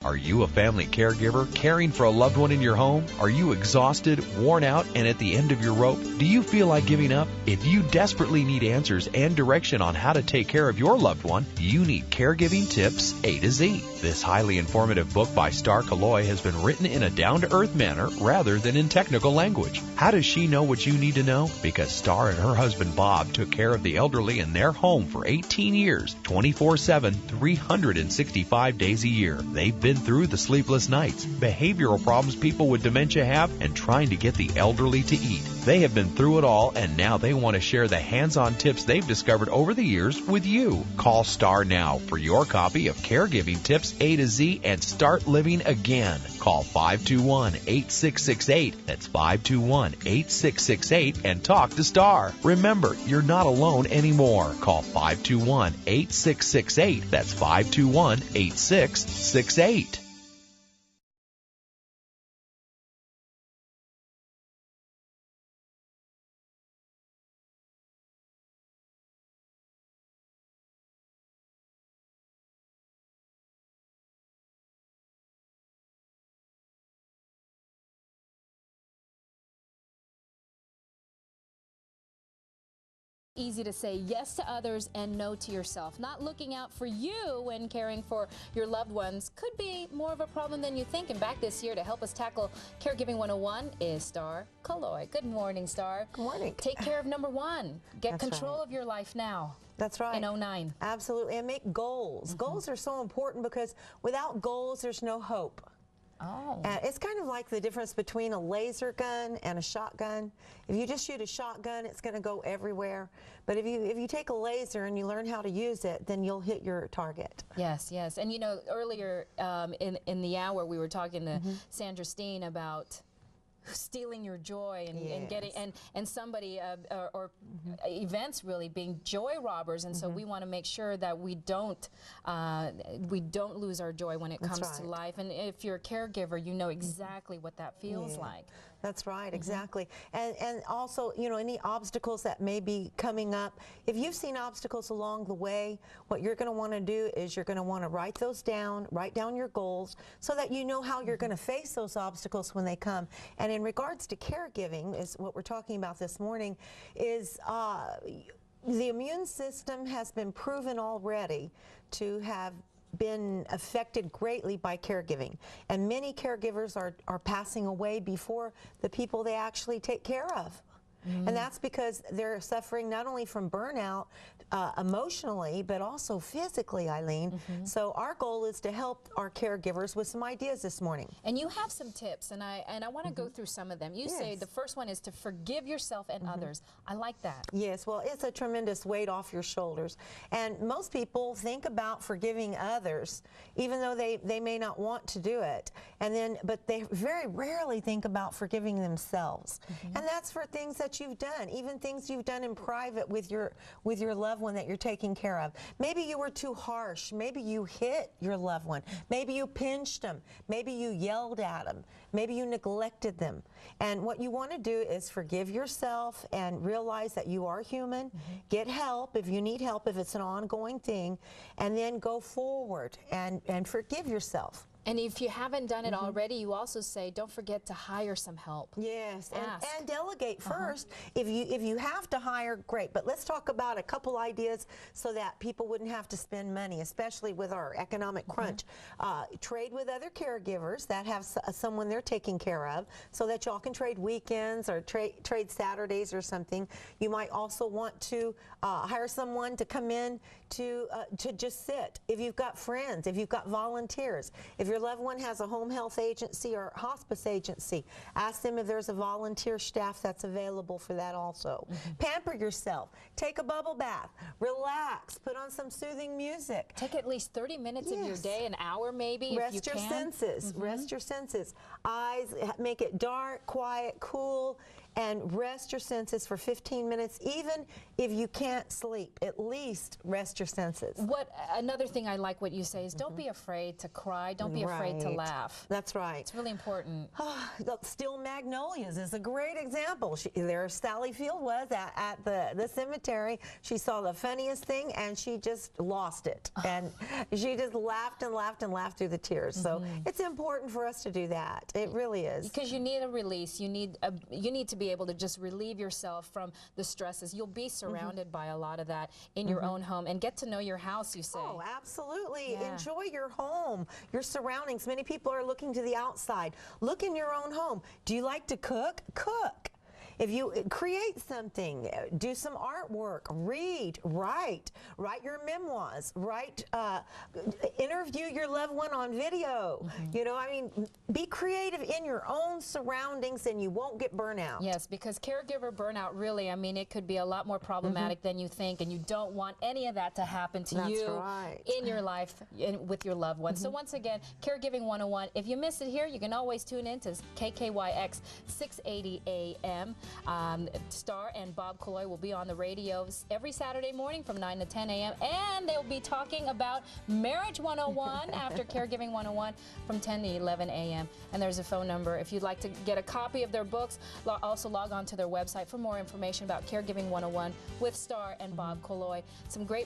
Are you a family caregiver caring for a loved one in your home? Are you exhausted, worn out, and at the end of your rope? Do you feel like giving up? If you desperately need answers and direction on how to take care of your loved one, you need Caregiving Tips A to Z. This highly informative book by Starr Calo-oy has been written in a down-to-earth manner rather than in technical language. How does she know what you need to know? Because Starr and her husband Bob took care of the elderly in their home for 18 years, 24/7, 365 days a year. They've been through the sleepless nights, behavioral problems people with dementia have, and trying to get the elderly to eat. They have been through it all, and now they want to share the hands-on tips they've discovered over the years with you. Call Starr now for your copy of Caregiving Tips A to Z and start living again. Call 521-8668. That's 521-8668 and talk to Starr. Remember, you're not alone anymore. Call 521-8668. That's 521-8668. Easy to say yes to others and no to yourself. Not looking out for you when caring for your loved ones could be more of a problem than you think. And back this year to help us tackle Caregiving 101 is Starr Calo-oy. Good morning, Starr. Good morning. Take care of number one. Get That's control right. of your life now. That's right. In 09. Absolutely. And make goals. Goals are so important because without goals, there's no hope. Oh. It's kind of like the difference between a laser gun and a shotgun. If you just shoot a shotgun, it's going to go everywhere. But if you take a laser and you learn how to use it, then you'll hit your target. Yes, yes. And you know, earlier in the hour we were talking to Sandra Steen about stealing your joy and getting and somebody or events really being joy robbers, and so we want to make sure that we don't lose our joy when it comes to life. And if you're a caregiver, you know exactly what that feels like. That's right, exactly. And also, you know, any obstacles that may be coming up, if you've seen obstacles along the way, what you're going to want to do is you're going to want to write those down, write down your goals so that you know how you're going to face those obstacles when they come. And in regards to caregiving, is what we're talking about this morning, is the immune system has been proven already to have been affected greatly by caregiving, and many caregivers are passing away before the people they actually take care of. And that's because they're suffering not only from burnout emotionally, but also physically, Eileen. So our goal is to help our caregivers with some ideas this morning. And you have some tips, and I want to go through some of them. You say the first one is to forgive yourself and others. I like that. Yes, well, it's a tremendous weight off your shoulders. And most people think about forgiving others, even though they may not want to do it. But they very rarely think about forgiving themselves. And that's for things that you've done, even things you've done in private with your loved one that you're taking care of. Maybe you were too harsh. Maybe you hit your loved one. Maybe you pinched them. Maybe you yelled at them. Maybe you neglected them. And what you want to do is forgive yourself and realize that you are human. Get help if you need help, if it's an ongoing thing, and then go forward and forgive yourself. And if you haven't done it already, you also say, don't forget to hire some help. Yes, and delegate first. If you have to hire, great. But let's talk about a couple ideas so that people wouldn't have to spend money, especially with our economic crunch. Trade with other caregivers that have someone they're taking care of, so that y'all can trade weekends or trade Saturdays or something. You might also want to hire someone to come in to just sit. If you've got friends, if you've got volunteers, if your loved one has a home health agency or hospice agency, ask them if there's a volunteer staff that's available for that also. Pamper yourself. Take a bubble bath. Relax. Put on some soothing music. Take at least 30 minutes of your day, an hour maybe, Rest if you your can. senses. Rest your senses. Eyes, make it dark, quiet, cool, and rest your senses for 15 minutes. Even if you can't sleep, at least rest your senses. Another thing I like what you say is don't be afraid to cry. Don't be afraid to laugh. That's right. It's really important. Still Magnolias is a great example. There Sally Field was at the cemetery. She saw the funniest thing and she just lost it. And she just laughed and laughed and laughed through the tears. So it's important for us to do that. It really is. Because you need a release. You need to be able to just relieve yourself from the stresses. You'll be surrounded by a lot of that in your own home, and get to know your house, you say. Oh, absolutely. Yeah. Enjoy your home, your surroundings. Many people are looking to the outside. Look in your own home. Do you like to cook? Cook. If you create something, do some artwork, read, write your memoirs, interview your loved one on video. You know, I mean, be creative in your own surroundings and you won't get burnout. Yes, because caregiver burnout really, I mean, it could be a lot more problematic than you think, and you don't want any of that to happen to you in your life with your loved ones. So once again, Caregiving 101. If you miss it here, you can always tune in to KKYX 680 AM. Starr and Bob Calo-oy will be on the radios every Saturday morning from 9 to 10 a.m. And they'll be talking about Marriage 101 after Caregiving 101 from 10 to 11 a.m. And there's a phone number if you'd like to get a copy of their books. Also log on to their website for more information about Caregiving 101 with Starr and Bob Calo-oy. Some great